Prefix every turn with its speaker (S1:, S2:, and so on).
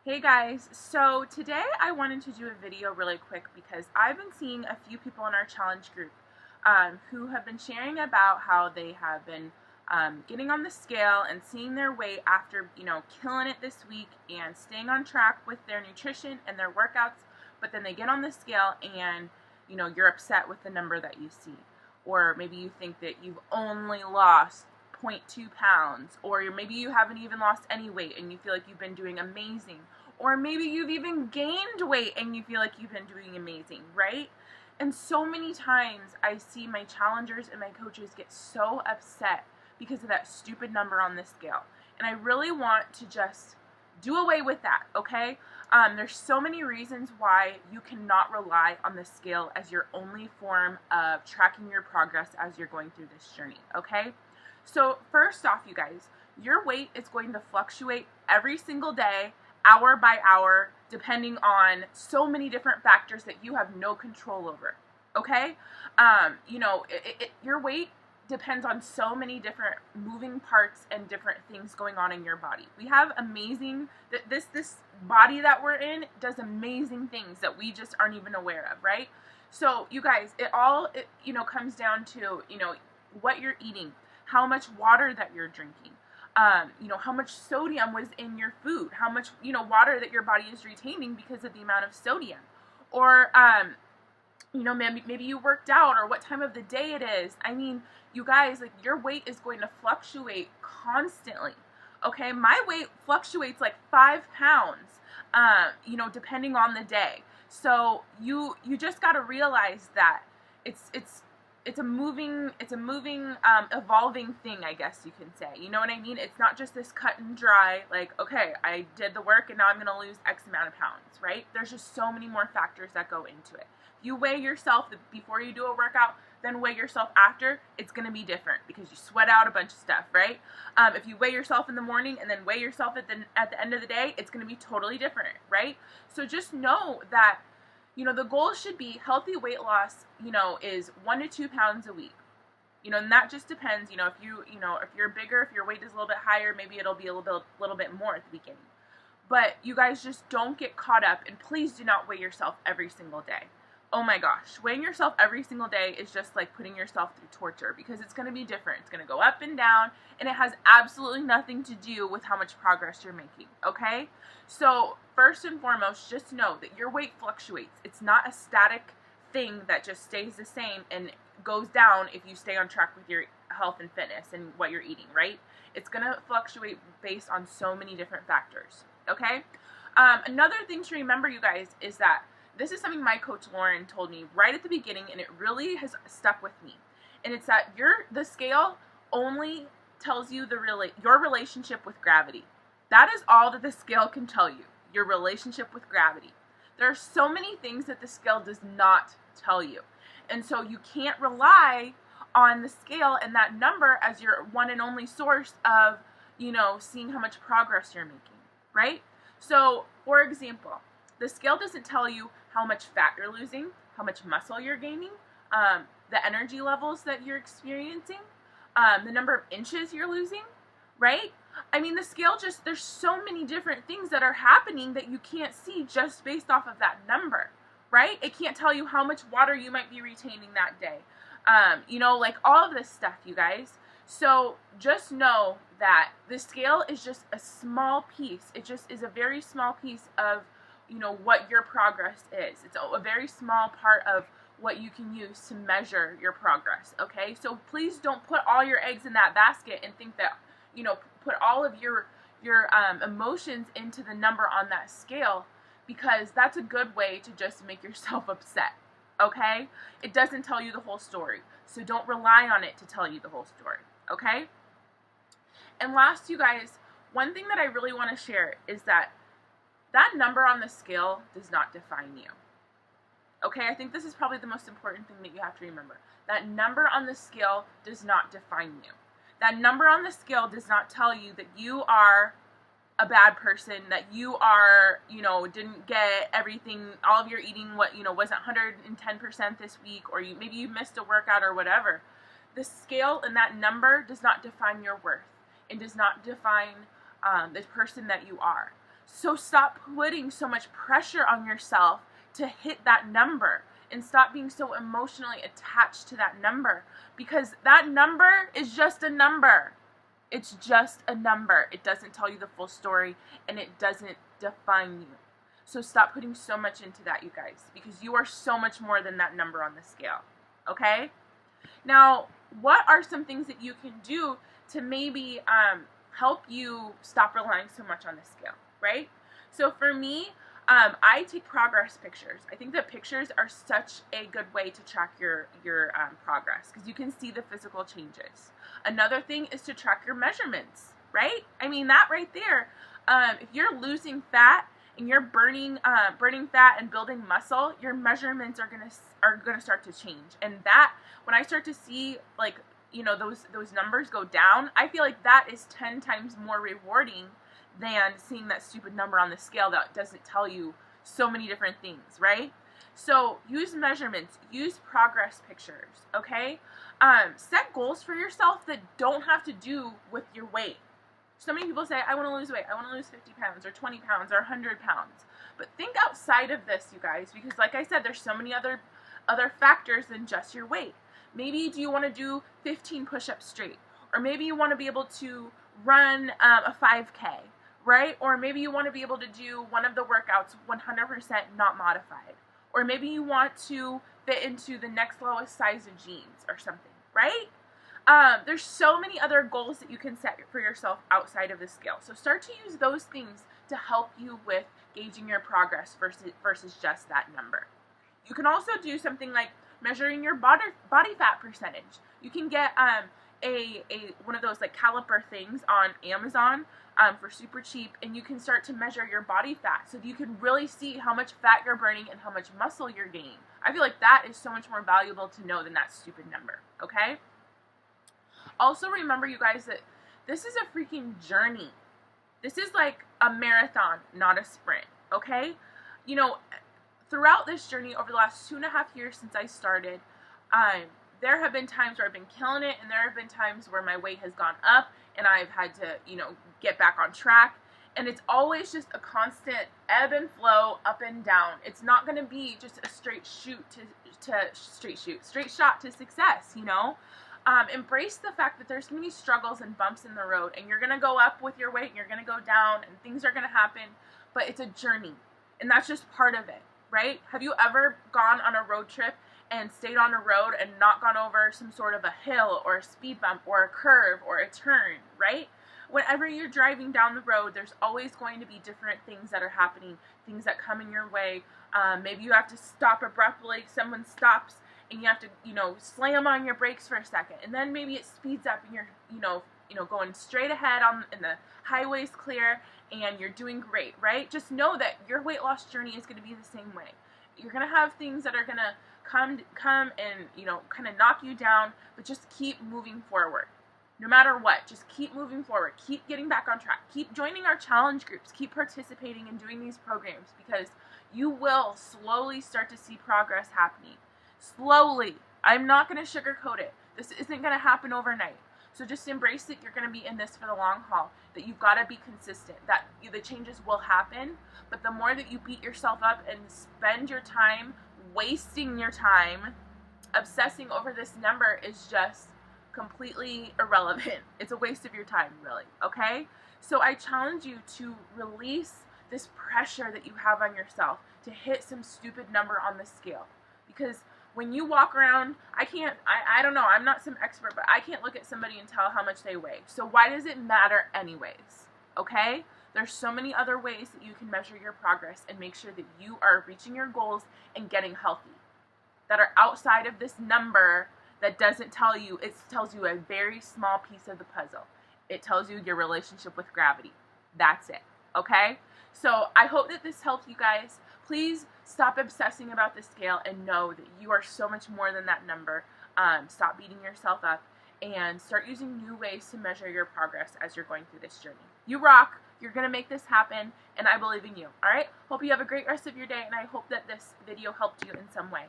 S1: Hey guys, so today I wanted to do a video really quick because I've been seeing a few people in our challenge group who have been sharing about how they have been getting on the scale and seeing their weight after, killing it this week and staying on track with their nutrition and their workouts, but then they get on the scale and, you're upset with the number that you see. Or maybe you think that you've only lost 0.2 pounds, or maybe you haven't even lost any weight and you feel like you've been doing amazing, or maybe you've even gained weight and you feel like you've been doing amazing, right? And so many times I see my challengers and my coaches get so upset because of that stupid number on the scale. And I really want to just do away with that, okay? There's so many reasons why you cannot rely on the scale as your only form of tracking your progress as you're going through this journey, okay? So first off, you guys, your weight is going to fluctuate every single day, hour by hour, depending on so many different factors that you have no control over, okay? Your weight depends on so many different moving parts and different things going on in your body. We have this body that we're in does amazing things that we just aren't even aware of, right? So you guys, it comes down to, what you're eating, how much water that you're drinking, how much sodium was in your food, how much, water that your body is retaining because of the amount of sodium, or, maybe you worked out, or what time of the day it is. I mean, you guys, like, your weight is going to fluctuate constantly, okay? My weight fluctuates like 5 pounds, depending on the day. So you just got to realize that it's a moving, evolving thing, I guess you can say. You know what I mean? It's not just this cut and dry, like, okay, I did the work and now I'm going to lose X amount of pounds, right? There's just so many more factors that go into it. If you weigh yourself before you do a workout, then weigh yourself after, it's going to be different because you sweat out a bunch of stuff, right? If you weigh yourself in the morning and then weigh yourself at the end of the day, it's going to be totally different, right? So just know that the goal should be healthy weight loss, is 1 to 2 pounds a week. And that just depends, if you're bigger, if your weight is a little bit higher, maybe it'll be a little bit more at the beginning. But you guys just don't get caught up, and please do not weigh yourself every single day. Oh my gosh, weighing yourself every single day is just like putting yourself through torture because it's going to be different. It's going to go up and down, and it has absolutely nothing to do with how much progress you're making, okay? So first and foremost, just know that your weight fluctuates. It's not a static thing that just stays the same and goes down if you stay on track with your health and fitness and what you're eating, right? It's going to fluctuate based on so many different factors, okay? Another thing to remember, you guys, is that this is something my coach Lauren told me right at the beginning, and it really has stuck with me. And it's that the scale only tells you your relationship with gravity. That is all that the scale can tell you, your relationship with gravity. There are so many things that the scale does not tell you. And so you can't rely on the scale and that number as your one and only source of, seeing how much progress you're making, right? So, for example, the scale doesn't tell you how much fat you're losing, how much muscle you're gaining, the energy levels that you're experiencing, the number of inches you're losing, right? I mean, the scale there's so many different things that are happening that you can't see just based off of that number, right? It can't tell you how much water you might be retaining that day, like all of this stuff, you guys. So just know that the scale is just a small piece. It just is a very small piece of what your progress is. It's a very small part of what you can use to measure your progress, okay? So please don't put all your eggs in that basket and think that, put all of your emotions into the number on that scale, because that's a good way to just make yourself upset, okay? It doesn't tell you the whole story, so don't rely on it to tell you the whole story, okay? And last, you guys, one thing that I really want to share is that number on the scale does not define you. Okay, I think this is probably the most important thing that you have to remember. That number on the scale does not define you. That number on the scale does not tell you that you are a bad person, that you are, didn't get everything, all of your eating, wasn't 110% this week, or maybe you missed a workout or whatever. The scale and that number does not define your worth. It does not define the person that you are. So stop putting so much pressure on yourself to hit that number, and stop being so emotionally attached to that number, because that number is just a number. It's just a number. It doesn't tell you the full story, and it doesn't define you. So stop putting so much into that, you guys, because you are so much more than that number on the scale, okay? Now, what are some things that you can do to maybe help you stop relying so much on the scale, right? So for me, I take progress pictures. I think that pictures are such a good way to track your progress, because you can see the physical changes. Another thing is to track your measurements, right? I mean, that right there, if you're losing fat and you're burning fat and building muscle, your measurements are gonna start to change. And that, when I start to see, like, you know, those numbers go down, I feel like that is 10 times more rewarding than seeing that stupid number on the scale that doesn't tell you so many different things, right? So use measurements, use progress pictures, okay? Set goals for yourself that don't have to do with your weight. So many people say, I want to lose weight, I want to lose 50 pounds or 20 pounds or 100 pounds. But think outside of this, you guys, because like I said, there's so many other factors than just your weight. Maybe do you want to do 15 push-ups straight? Or maybe you want to be able to run a 5K, right? Or maybe you want to be able to do one of the workouts 100% not modified. Or maybe you want to fit into the next lowest size of jeans or something, right? There's so many other goals that you can set for yourself outside of the scale. So start to use those things to help you with gauging your progress versus just that number. You can also do something like measuring your body fat percentage. You can get one of those like caliper things on Amazon for super cheap, and you can start to measure your body fat so that you can really see how much fat you're burning and how much muscle you're gaining. I feel like that is so much more valuable to know than that stupid number, okay? Also remember, you guys, that this is a freaking journey. This is like a marathon, not a sprint, okay? You know, throughout this journey over the last 2.5 years since I started, there have been times where I've been killing it, and there have been times where my weight has gone up and I've had to, you know, get back on track. And it's always just a constant ebb and flow, up and down. It's not going to be just a straight shot to success, you know? Embrace the fact that there's going to be struggles and bumps in the road, and you're going to go up with your weight, and you're going to go down, and things are going to happen, but it's a journey, and that's just part of it, right? Have you ever gone on a road trip and stayed on a road and not gone over some sort of a hill or a speed bump or a curve or a turn, right? Whenever you're driving down the road, there's always going to be different things that are happening, things that come in your way. Maybe you have to stop abruptly, someone stops, and you have to, you know, slam on your brakes for a second, and then maybe it speeds up, and you're, you know, going straight ahead and the highway's clear, and you're doing great, right? Just know that your weight loss journey is going to be the same way. You're going to have things that are going to come and, you know, kind of knock you down, but just keep moving forward. No matter what, just keep moving forward. Keep getting back on track. Keep joining our challenge groups. Keep participating and doing these programs, because you will slowly start to see progress happening. Slowly. I'm not going to sugarcoat it. This isn't going to happen overnight. So just embrace that you're going to be in this for the long haul, that you've got to be consistent, that the changes will happen, but the more that you beat yourself up and spend your time wasting your time obsessing over this number is just completely irrelevant. It's a waste of your time, really, okay? So I challenge you to release this pressure that you have on yourself to hit some stupid number on the scale, because when you walk around, I don't know, I'm not some expert, but I can't look at somebody and tell how much they weigh. So why does it matter anyways? Okay? There's so many other ways that you can measure your progress and make sure that you are reaching your goals and getting healthy, that are outside of this number that doesn't tell you. It tells you a very small piece of the puzzle. It tells you your relationship with gravity. That's it. Okay? So I hope that this helped you guys. Please stop obsessing about the scale and know that you are so much more than that number. Stop beating yourself up and start using new ways to measure your progress as you're going through this journey. You rock. You're going to make this happen, and I believe in you. All right? Hope you have a great rest of your day, and I hope that this video helped you in some way.